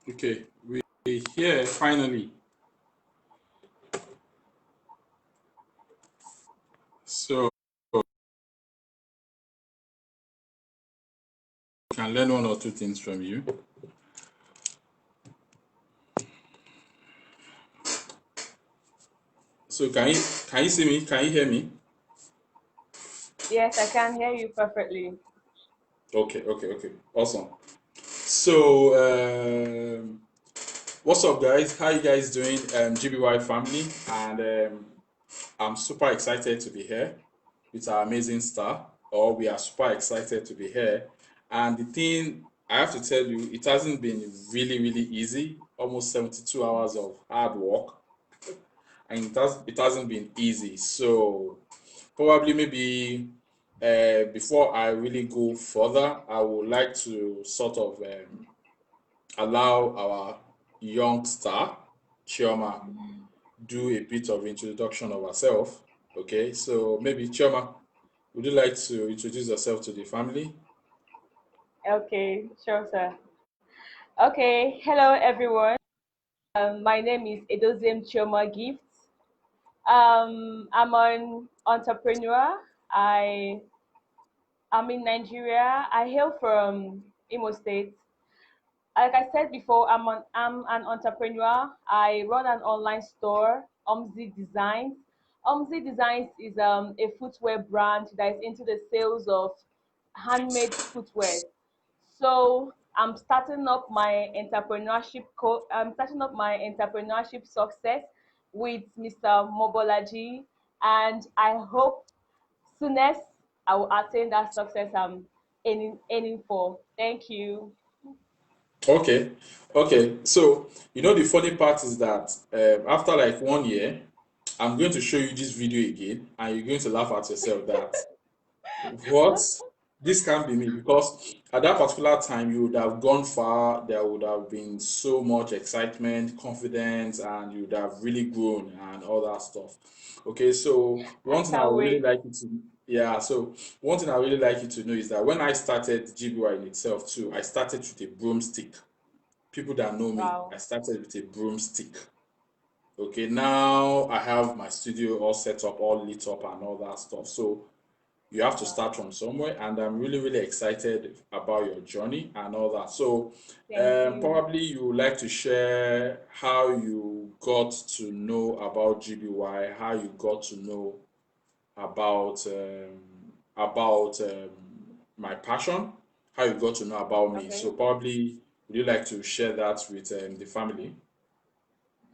Okay, we're here finally. So we can learn one or two things from you. So can you see me? Can you hear me? Yes, I can hear you perfectly. Okay. Awesome. So what's up, guys? How you guys doing? GBY family, and I'm super excited to be here with our amazing star. Or we are super excited to be here. And the thing I have to tell you, it hasn't been really easy. Almost 72 hours of hard work, and it hasn't been easy. So probably maybe before I really go further, I would like to sort of allow our young star Chioma do a bit of introduction of herself. Okay, so maybe Chioma, would you like to introduce yourself to the family? Okay, sure, sir. Okay, hello everyone. My name is Edozem Chioma Gift. I'm an entrepreneur. I'm in Nigeria. I hail from Imo State. Like I said before, I'm an entrepreneur. I run an online store, Omzi Designs. Omzi Designs is a footwear brand that is into the sales of handmade footwear. So I'm starting up my entrepreneurship success with Mr. Mobolaji, and I hope soonest I will attain that success I'm aiming for. Thank you. Okay, okay. So the funny part is that after like 1 year, I'm going to show you this video again, and you're going to laugh at yourself that what this can't be me, because at that particular time you would have gone far. There would have been so much excitement, confidence, and you would have really grown and all that stuff. Okay, so I one thing I can't would really wait. like you to yeah, so one thing I really like you to know is that when I started GBY in itself too, I started with a broomstick. People that know me, I Wow. started with a broomstick. Okay, now I have my studio all set up, all lit up, and all that stuff. So you have to start Wow. from somewhere, and I'm really excited about your journey and all that. So Thank you. probably you would like to share how you got to know about GBY, how you got to know about my passion, how you got to know about me. Okay. So probably would you like to share that with the family?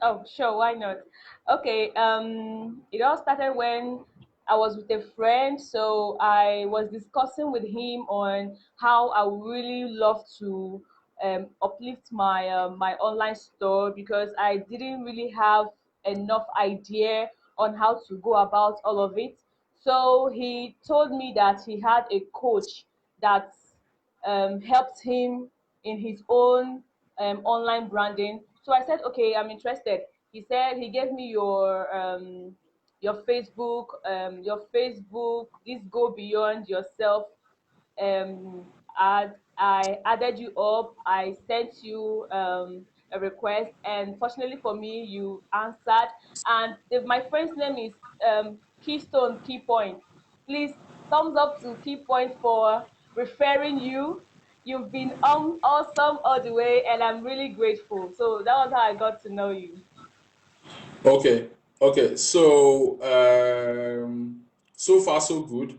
Oh, sure, why not? Okay, it all started when I was with a friend. So I was discussing with him on how I would really love to uplift my online store because I didn't really have enough idea on how to go about all of it. So he told me that he had a coach that helped him in his own online branding. So I said, okay, I'm interested. He said he gave me your Facebook, this go beyond yourself I added you up. I sent you a request, and fortunately for me, you answered. And my friend's name is Keystone Key Point. Please, thumbs up to Key Point for referring you. You've been awesome all the way, and I'm really grateful. So that was how I got to know you. Okay, okay. So so far so good.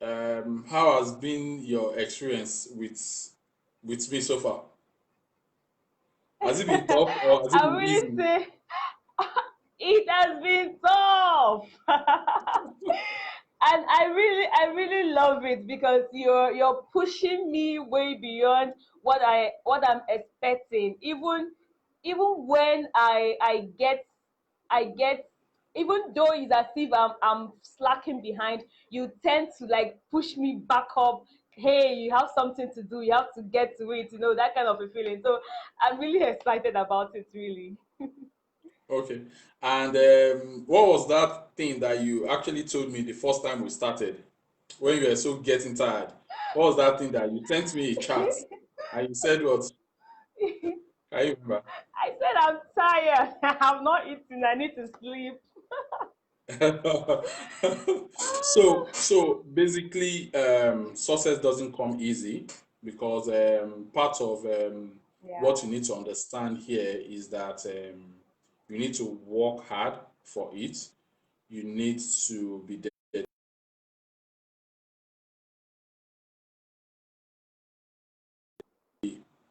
How has been your experience with me so far? Has it been tough or has it I been really easy? say it has been tough. And I really love it because you're pushing me way beyond what I'm expecting. Even when I get even though it's as if I'm slacking behind, you tend to like push me back up. Hey, you have something to do, you have to get to it, that kind of a feeling. So I'm really excited about it, really. Okay. And what was that thing that you actually told me the first time we started when you were so getting tired? What was that thing that you sent me a chat and you said what? Can you remember? I said I'm tired. I'm not eating. I need to sleep. So basically, success doesn't come easy because part of what Yeah. you need to understand here is that you need to work hard for it. You need to be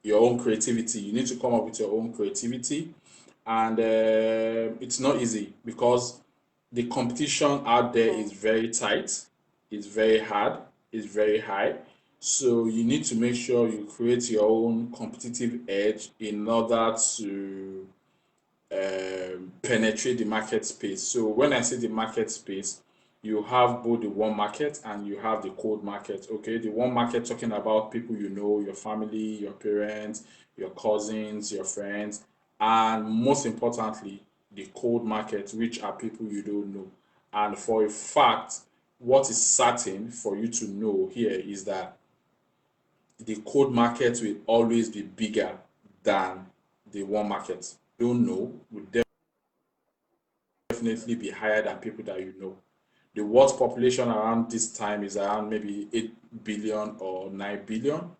your own creativity. You need to come up with your own creativity, and it's not easy because the competition out there Mm. is very tight, it's very hard, it's very high. So you need to make sure you create your own competitive edge in order to penetrate the market space. So when I say the market space, you have both the warm market and you have the cold market. Okay, the warm market talking about people you know, your family, your parents, your cousins, your friends, and most importantly, the cold market, which are people you don't know. And for a fact, what is certain for you to know here is that the cold market will always be bigger than the warm market. Don't know, will definitely be higher than people that you know. The world's population around this time is around maybe 8 billion or 9 billion.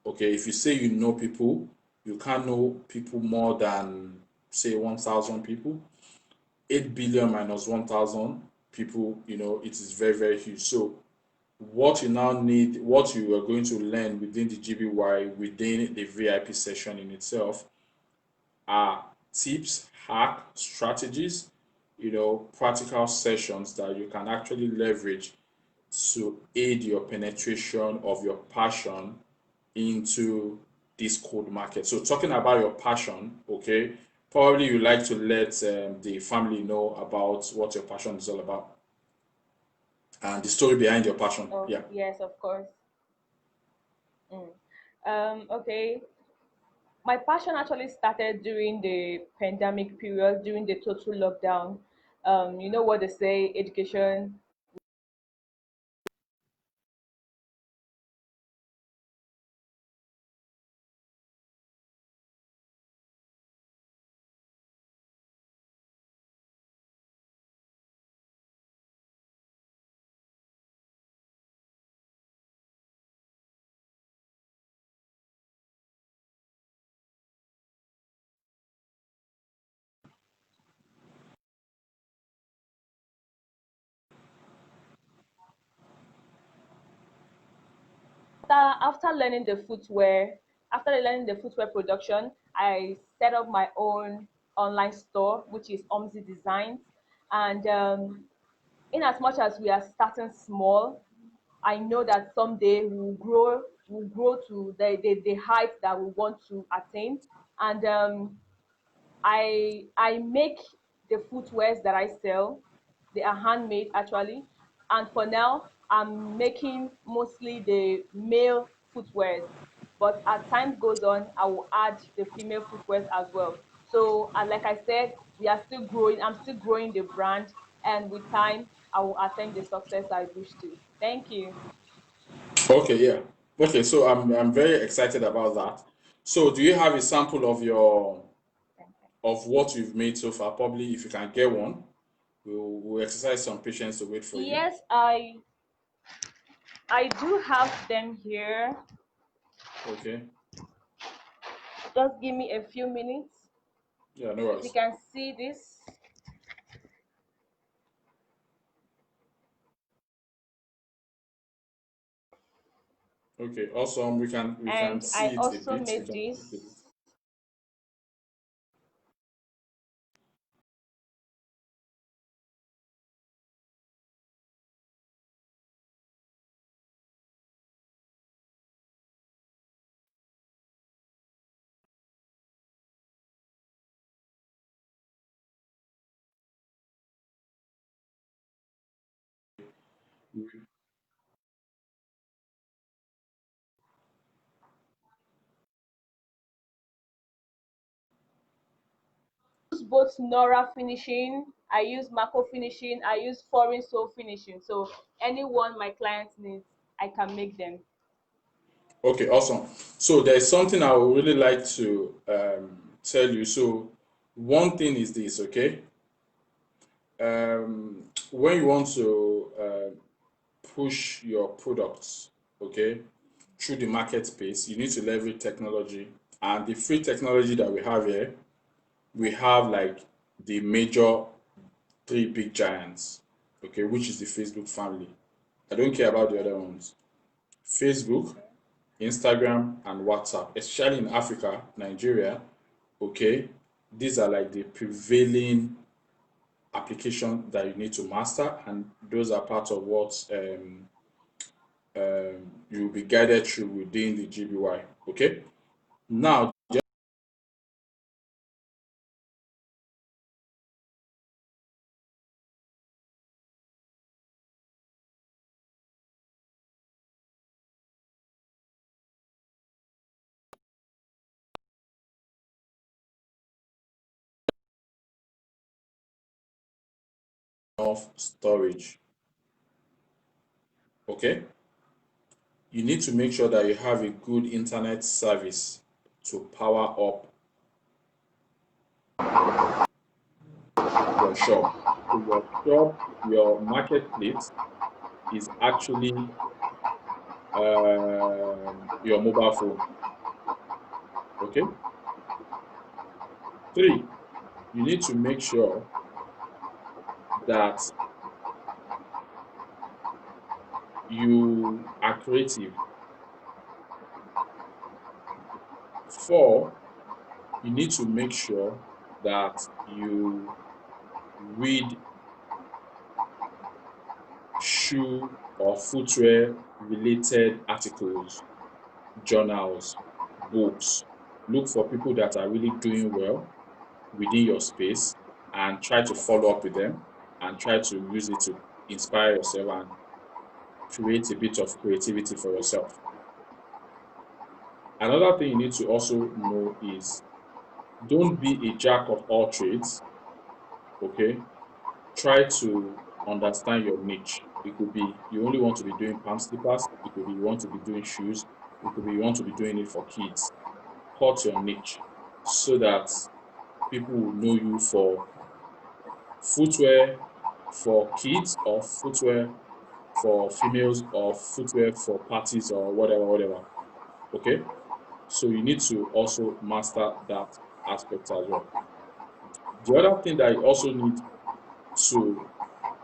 Okay, if you say you know people, you can't know people more than, say, 1,000 people. 8 billion minus 1,000 people, it is very, very huge. So, what you now need, what you are going to learn within the GBY, within the VIP session in itself, are tips, hack, strategies, practical sessions that you can actually leverage to aid your penetration of your passion into this cold market. So, talking about your passion, okay, probably you like to let the family know about what your passion is all about and the story behind your passion. Oh, Yeah. yes, of course. Mm. Okay. My passion actually started during the pandemic period, during the total lockdown. You know what they say, education. After learning the footwear, after learning the footwear production, I set up my own online store, which is Omzi Designs. And in as much as we are starting small, I know that someday we'll grow to the height that we want to attain. And I make the footwears that I sell. They are handmade actually, and for now I'm making mostly the male footwears. But as time goes on, I will add the female footwears as well. So, and like I said, we are still growing. I'm still growing the brand, and with time, I will attain the success I wish to. Thank you. Okay, yeah. Okay, so I'm very excited about that. So, do you have a sample of what you've made so far? Probably if you can get one, we'll exercise some patience to wait for you. Yes, I do have them here. Okay. Just give me a few minutes. Yeah, no If you worries. can see this, Okay, awesome. We can and I see it a also bit. We made can this. see it a bit. Use both Nora finishing, I use Mako finishing, I use foreign soul finishing. So anyone my client needs, I can make them. Okay, awesome. So there's something I would really like to tell you. So one thing is this, okay? When you want to push your products, okay, through the market space, you need to leverage technology. And the free technology that we have here, we have like the major three big giants, okay, which is the Facebook family. I don't care about the other ones. Facebook, Okay. Instagram, and WhatsApp, especially in Africa, Nigeria, okay, these are like the prevailing application that you need to master, and those are part of what you'll be guided through within the GBY. Okay, now just of storage. Okay, you need to make sure that you have a good internet service to power up your shop. So your shop, your marketplace is actually your mobile phone. Okay. Three, you need to make sure that you are creative. Four, you need to make sure that you read shoe or footwear related articles, journals, books. Look for people that are really doing well within your space and try to follow up with them and try to use it to inspire yourself and create a bit of creativity for yourself. Another thing you need to also know is don't be a jack of all trades, okay? Try to understand your niche. It could be you only want to be doing palm slippers, it could be you want to be doing shoes, it could be you want to be doing it for kids. Cut your niche so that people will know you for footwear for kids or footwear for females or footwear for parties or whatever, whatever. Okay? So you need to also master that aspect as well. The other thing that you also need to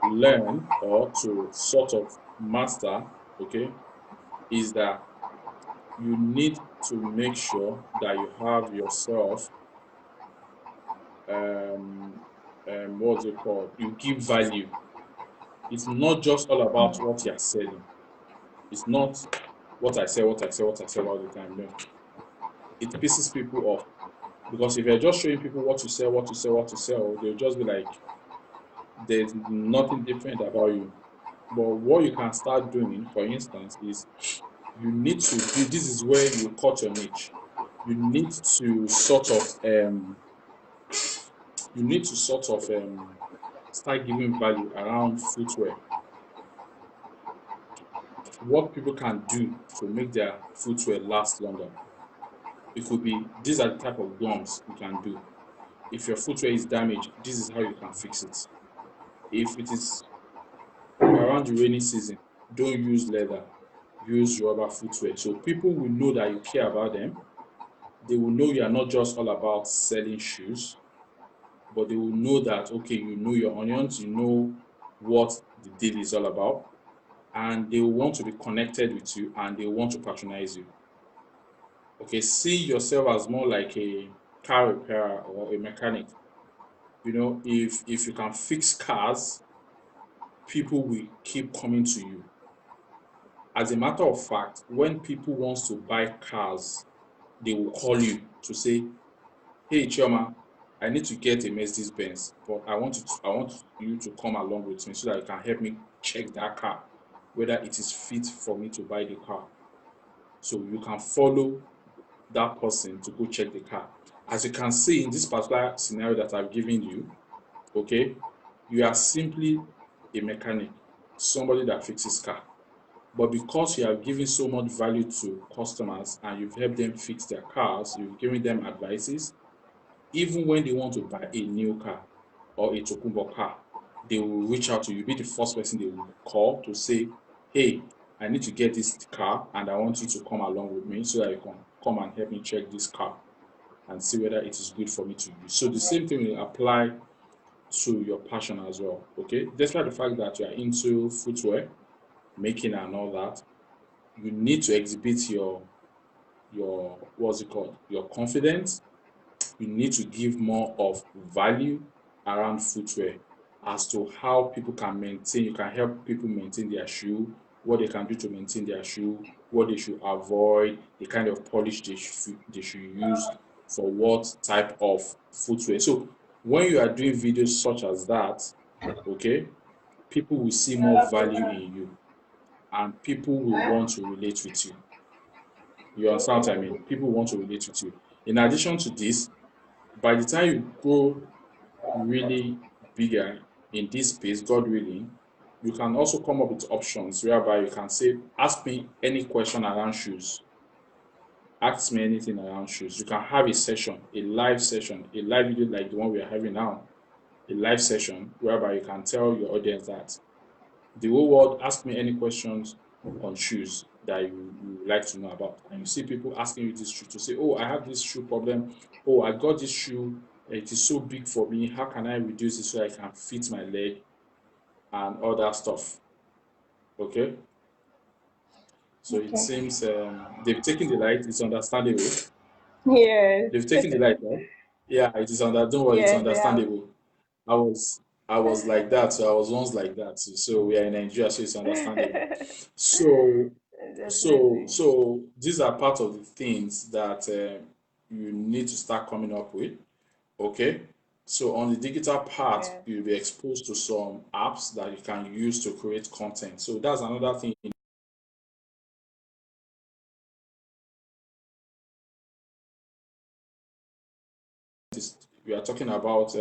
learn or to sort of master, okay, is that you need to make sure that you have yourself, um, what's it called? You give value. It's not just all about what you're selling. It's not what I sell, what I sell, what I sell all the time. No, it pisses people off because if you're just showing people what to sell, what to sell, what to sell, they'll just be like, there's nothing different about you. But what you can start doing, for instance, is you need to do this is where you cut your niche. You need to sort of you need to sort of start giving value around footwear. What people can do to make their footwear last longer. It could be these are the type of gums you can do. If your footwear is damaged, this is how you can fix it. If it is around the rainy season, don't use leather, use rubber footwear. So people will know that you care about them. They will know you are not just all about selling shoes, but they will know that, okay, you know your onions, you know what the deal is all about, and they will want to be connected with you and they want to patronize you. Okay, see yourself as more like a car repairer or a mechanic. You know, if you can fix cars, people will keep coming to you. As a matter of fact, when people wants to buy cars, they will call you to say, "Hey, Chioma, I need to get a Mercedes Benz, but I want you to come along with me so that you can help me check that car, whether it is fit for me to buy the car." So you can follow that person to go check the car. As you can see in this particular scenario that I've given you, okay, you are simply a mechanic, somebody that fixes car. But because you have given so much value to customers and you've helped them fix their cars, you've given them advices, even when they want to buy a new car or a Tokumbo car, they will reach out to you. Be the first person they will call to say, hey, I need to get this car and I want you to come along with me so that you can come and help me check this car and see whether it is good for me to use. So the same thing will apply to your passion as well. Okay. Despite the fact that you are into footwear, making and all that, you need to exhibit your what's it called? Your confidence. You need to give more of value around footwear as to how people can maintain, you can help people maintain their shoe, what they can do to maintain their shoe, what they should avoid, the kind of polish they should use for what type of footwear. So when you are doing videos such as that, okay, people will see more value in you and people will want to relate with you. You understand what I mean? People want to relate with you. In addition to this, by the time you grow really bigger in this space, God willing, you can also come up with options whereby you can say, ask me any question around shoes. Ask me anything around shoes. You can have a session, a live video like the one we are having now, a live session whereby you can tell your audience that the whole world ask me any questions on shoes that you would like to know about. And you see people asking you this shoe to say, oh, I have this shoe problem. Oh, I got this shoe. It is so big for me. How can I reduce it so I can fit my leg and all that stuff? Okay. So it Okay. seems they've taken the light. It's understandable. Yes. They've taken the light, right? Yeah, it is under. Don't worry, it's Yes, they have. understandable. I was I was like that. So I was once like that. So we are in Nigeria, so it's understandable. So so Definitely. so these are part of the things that you need to start coming up with. Okay. So on the digital part, Yes. you'll be exposed to some apps that you can use to create content. So that's another thing. We are talking about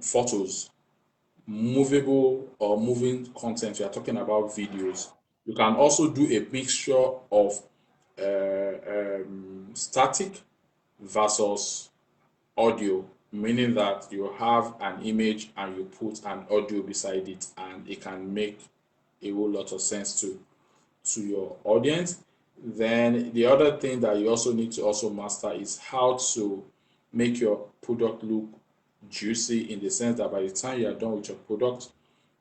photos, movable or moving content. We are talking about videos. You can also do a mixture of static versus audio, meaning that you have an image and you put an audio beside it, and it can make a whole lot of sense to your audience. Then the other thing that you also need to also master is how to make your product look juicy, in the sense that by the time you are done with your product,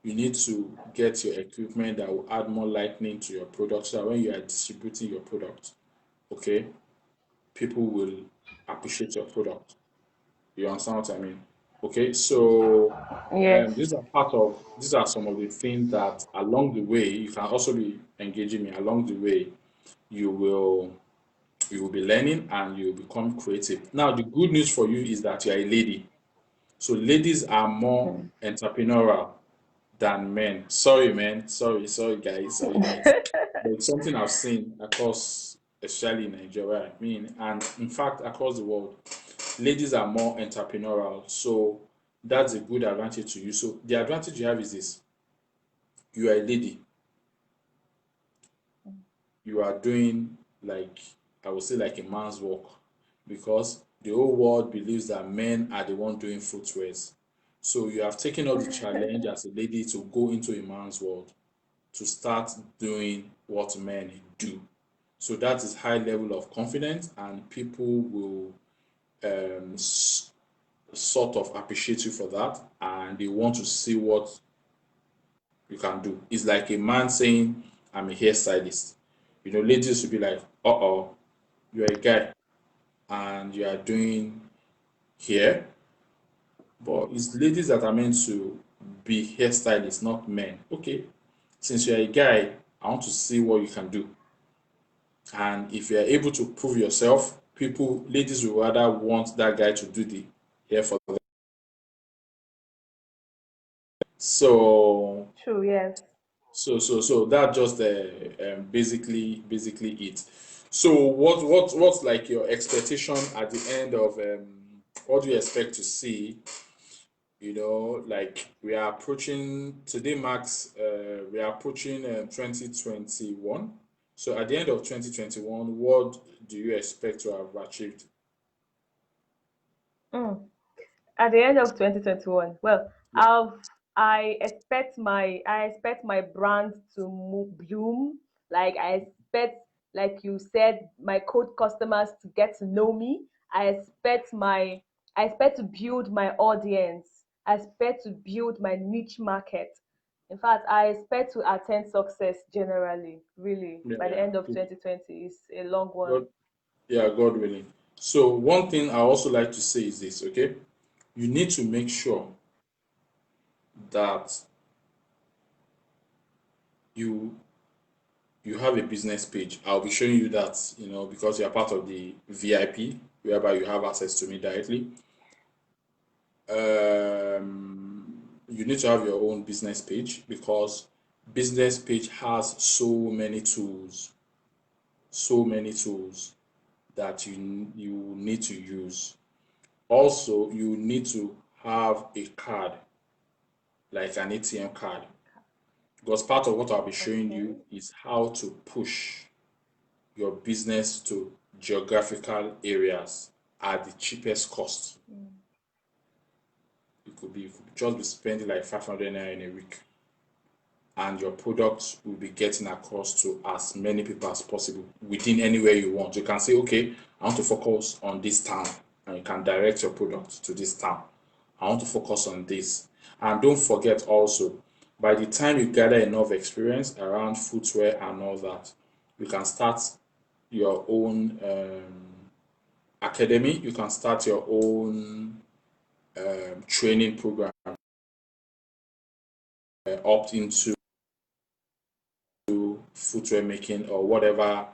you need to get your equipment that will add more lightning to your product so that when you are distributing your product, okay, people will appreciate your product. You understand what I mean? Okay, so Yes. these are some of the things that along the way you can also be engaging me. Along the way, you will you will be learning and you will become creative. Now, the good news for you is that you are a lady. So ladies are more entrepreneurial than men. Sorry, man. Sorry, guys. Sorry, guys. But it's something I've seen across, especially in Nigeria, I mean, and in fact across the world. Ladies are more entrepreneurial, so that's a good advantage to you. So the advantage you have is this: you are a lady, you are doing, like, I would say, like a man's work, because the whole world believes that men are the one doing footwears. So you have taken up the challenge as a lady to go into a man's world, to start doing what men do. So that is high level of confidence, and people will um, sort of appreciate you for that, and they want to see what you can do. It's like a man saying, I'm a hairstylist. You know, ladies will be like, oh, you're a guy and you are doing hair, but it's ladies that are meant to be hairstylists, not men. Okay, since you're a guy, I want to see what you can do. And if you're able to prove yourself, ladies will rather want that guy to do the hair for them. So True. Yes. so that just basically it. So what's like your expectation at the end of what do you expect to see like we are approaching today marks we are approaching 2021. So at the end of 2021, what do you expect to have achieved? Mm. At the end of 2021, well, Yeah, I've I expect my brand to bloom. Like I expect, like you said, my code customers to get to know me. I expect to build my audience. I expect to build my niche market. In fact, I expect to attain success generally, really, yeah, by the yeah. end of 2020. It's a long one. God, yeah, God willing. So one thing I also like to say is this, okay? You need to make sure that you you have a business page. I'll be showing you that, because you're part of the VIP, whereby you have access to me directly. You need to have your own business page because business page has so many tools that you need to use. Also, you need to have a card, like an ATM card, because part of what I'll be showing Okay. you is how to push your business to geographical areas at the cheapest cost. Mm. You could just be spending like 500 naira in a week, and your product will be getting across to as many people as possible within anywhere you want. You can say, okay, I want to focus on this town, and you can direct your product to this town. I want to focus on this. And don't forget also, by the time you gather enough experience around footwear and all that, you can start your own academy. You can start your own training program, opt into footwear making or whatever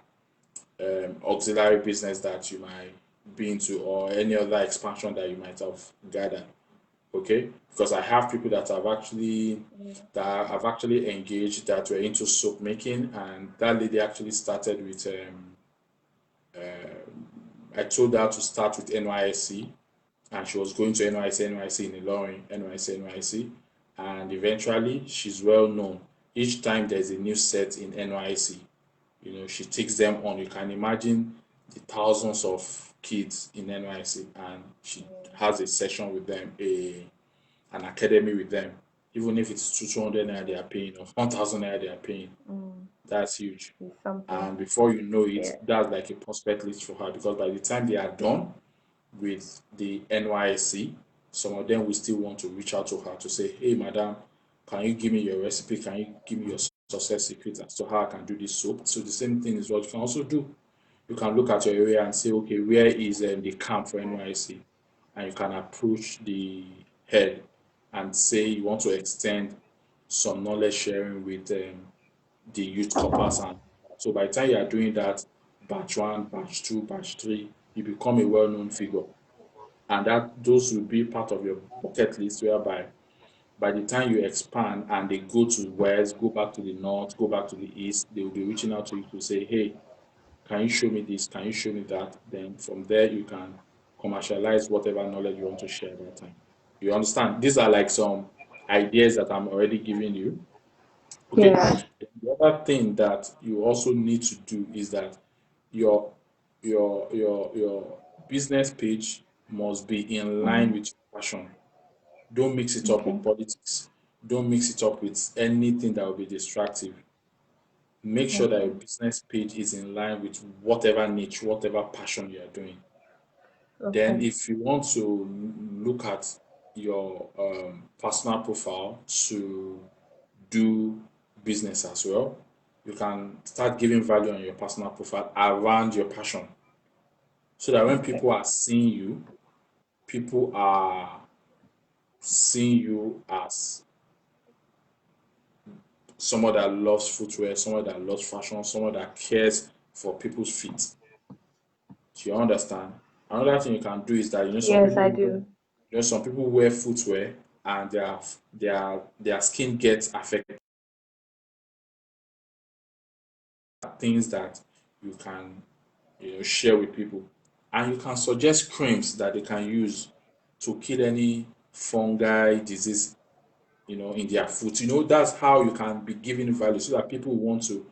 auxiliary business that you might be into, or any other expansion that you might have gathered. Okay, because I have people Yeah. that have actually engaged that were into soap making, and that lady actually started with I told her to start with NYSC, and she was going to NYC in Ilorin, NYC, and eventually she's well known. Each time there's a new set in NYC, she takes them on. You can imagine the thousands of kids in NYC, and she has a session with them, an academy with them. Even if it's 200 naira they are paying or 1,000 naira they are paying, Mm. that's huge. It's something. And before you know it, Yeah. that's like a prospect list for her, because by the time they are done with the NYSC, some of them will still want to reach out to her to say, hey, madam, can you give me your recipe? Can you give me your success secret as to how I can do this soap? So the same thing is what you can also do. You can look at your area and say, okay, where is the camp for NYC? And you can approach the head and say you want to extend some knowledge sharing with the youth corpers. And so by the time you are doing that, batch one, batch two, batch three, you become a well-known figure. And that those will be part of your bucket list, whereby by the time you expand and they go to west, go back to the north, go back to the east, they will be reaching out to you to say, hey, can you show me this? Can you show me that? Then from there you can commercialize whatever knowledge you want to share at that time. You understand? These are like some ideas that I'm already giving you. Okay. Yeah. The other thing that you also need to do is that your your business page must be in line Mm. with your passion. Don't mix it up Okay. with politics. Don't mix it up with anything that will be distractive. Make sure that your Okay. business page is in line with whatever niche, whatever passion you are doing. Then, Okay. if you want to look at your personal profile to do business as well, you can start giving value on your personal profile around your passion, so that when Okay. people are seeing you, people are seeing you as someone that loves footwear, someone that loves fashion, someone that cares for people's feet. Do you understand? Another thing you can do is that Yes, I do. some people wear footwear and their skin gets affected. Things that you can share with people, and you can suggest creams that they can use to kill any fungi, disease, in their food. That's how you can be giving value so that people want to,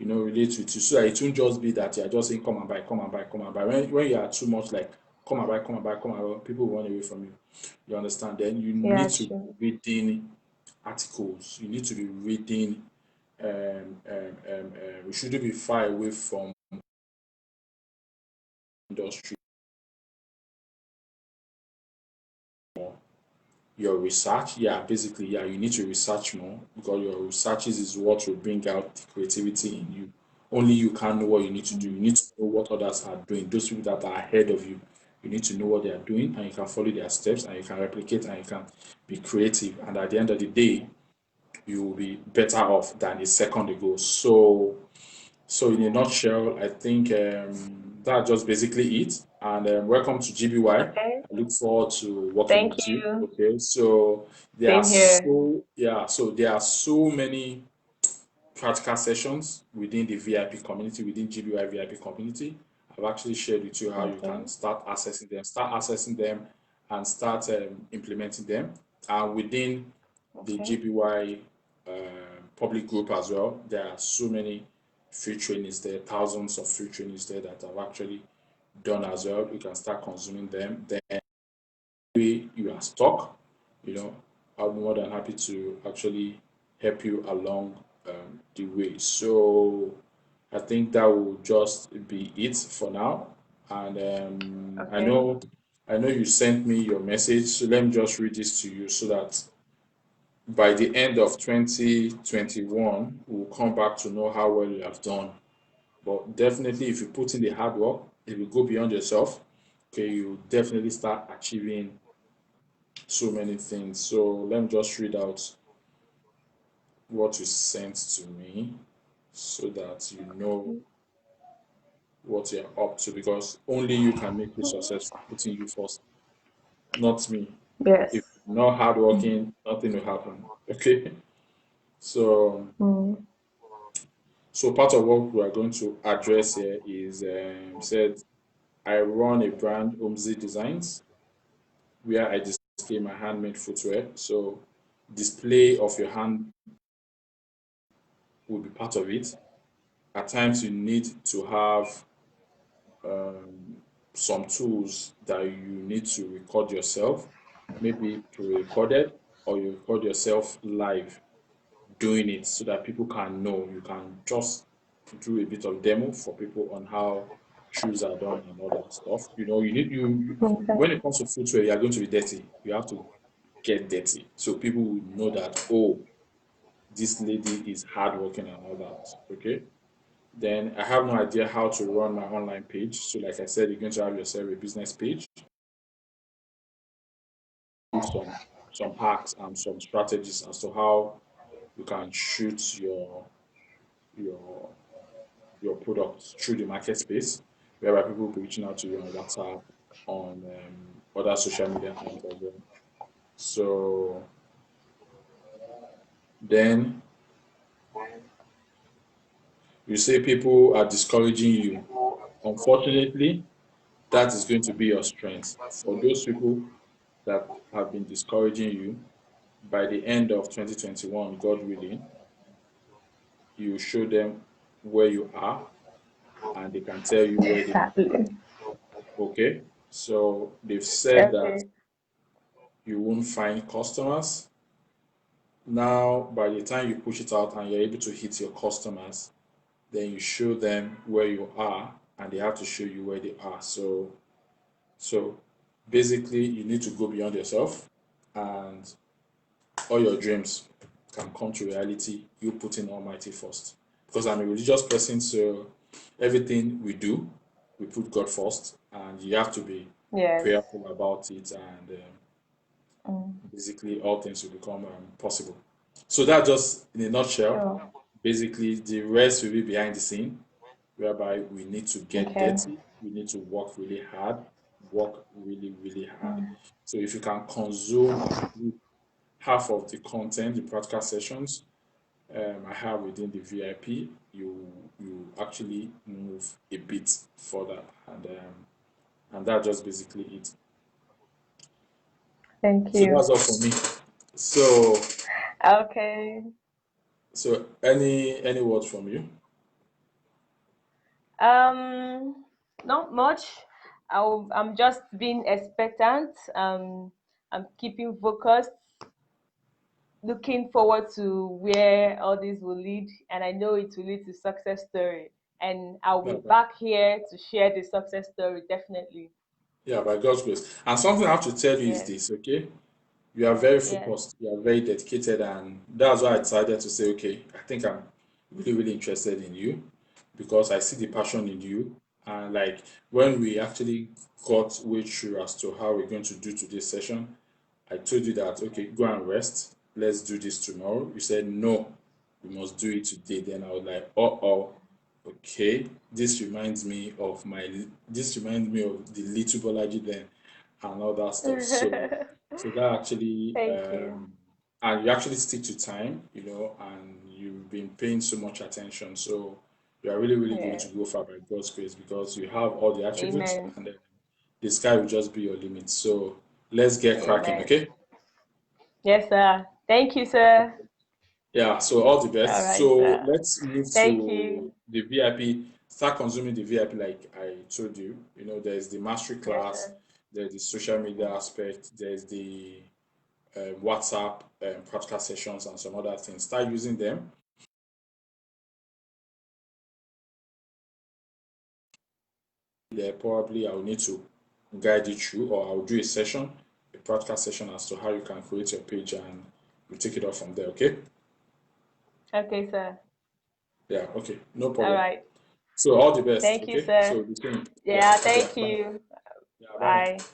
relate with you. So that it won't just be that you're just saying, come and buy, come and buy, come and buy. When you are too much like, come and buy, come and buy, come and buy, people will run away from you. You understand? Then you Yeah, need to be true. reading articles. You need to be reading. We shouldn't be far away from industry. Your research, yeah, basically, yeah, you need to research more because your researches is what will bring out the creativity in you. Only you can know what you need to do. You need to know what others are doing. Those people that are ahead of you, you need to know what they are doing, and you can follow their steps, and you can replicate, and you can be creative. And at the end of the day, you will be better off than a second ago. So in a nutshell, I think that's just basically it. And welcome to GBY. Okay. I look forward to working Thank with you. you. Okay, so Same here. there are so many practical sessions within the VIP community, within GBY VIP community. I've actually shared with you how you Okay. can start accessing them, and start implementing them. And within the Okay. GBY public group as well, there are so many free trainings there, thousands of free trainings there that I've actually done as well. You can start consuming them. Then you are stuck, you know, I'll be more than happy to actually help you along the way. So I think that will just be it for now. And Okay. I know you sent me your message, so let me just read this to you so that by the end of 2021, we'll come back to know how well you have done. But definitely, if you put in the hard work, if you go beyond yourself, okay, you definitely start achieving so many things. So let me just read out what you sent to me so that you know what you're up to, because only you can make you successful, putting you first, not me. If Yes. you're not hardworking, nothing will happen. Okay. So Mm. part of what we are going to address here is said I run a brand, Omzi Designs, where I display my handmade footwear. So display of your hand will be part of it. At times you need to have um, some tools that you need to record yourself, maybe pre-recorded, or you record yourself live doing it so that people can know. You can just do a bit of demo for people on how shoes are done and all that stuff. Okay. When it comes to footwear, you are going to be dirty. You have to get dirty so people will know that, oh, this lady is hardworking and all that. Okay. Then I have no idea how to run my online page. So, like I said, you're going to have yourself a business page, with some hacks and some strategies as to how you can shoot your your products through the market space, whereby people will be reaching out to you on WhatsApp, on other social media accounts as well. So then you say people are discouraging you. Unfortunately, that is going to be your strength. For those people that have been discouraging you, by the end of 2021, God willing, you show them where you are, and they can tell you where they are. Exactly. Okay. So they've said that Okay. you won't find customers. Now, by the time you push it out and you're able to hit your customers, then you show them where you are, and they have to show you where they are. So basically, you need to go beyond yourself, and all your dreams can come to reality. You put in Almighty first. Because I'm a religious person, so everything we do, we put God first, and you have to be Yes. prayerful about it, and Mm. basically all things will become possible. So that just in a nutshell. Sure. Basically, the rest will be behind the scene, whereby we need to get Okay. dirty, we need to work really, really hard. Mm. So if you can consume at least half of the content, the practical sessions I have within the VIP, you actually move a bit further, and that's just basically it. Thank So you. that's all for me. So, Okay. any words from you? Um, Not much. I'm just being expectant. I'm keeping focused, looking forward to where all this will lead, and I know it will lead to success story. And I'll be Yeah, back here to share the success story, definitely. yeah, by God's grace. And something I have to tell you is Yes, this, okay? You are very yes, focused, you are very dedicated, and that's why I decided to say, okay, I think I'm really, really interested in you because I see the passion in you. And like when we actually got way through as to how we're going to do today's session, I told you that, okay, go and rest. Let's do this tomorrow. You said, no, we must do it today. Then I was like, oh, okay. This reminds me of the little Bolaji then and all that stuff. So that actually, thank you. and you actually stick to time, and you've been paying so much attention. So you are really, really going to Yes, go far by God's grace because you have all the attributes amen, and the sky will just be your limit. So let's get cracking, amen. okay? Yes, sir. Thank you, sir. Yeah, so all the All best. right, So sir. let's move Thank to you. the VIP, start consuming the VIP like I told you. There's the mastery Yes, class, sir. there's the social media aspect, there's the WhatsApp practical sessions, and some other things. Start using them. There probably I'll need to guide you through, or I'll do a practical session as to how you can create your page, and we take it off from there. Okay? Okay, sir. Yeah. Okay. No All problem. right. So all the best. Thank you, Okay. sir. So the same. Yeah. Yeah, Okay. thank Bye. you. Yeah. Bye. Bye.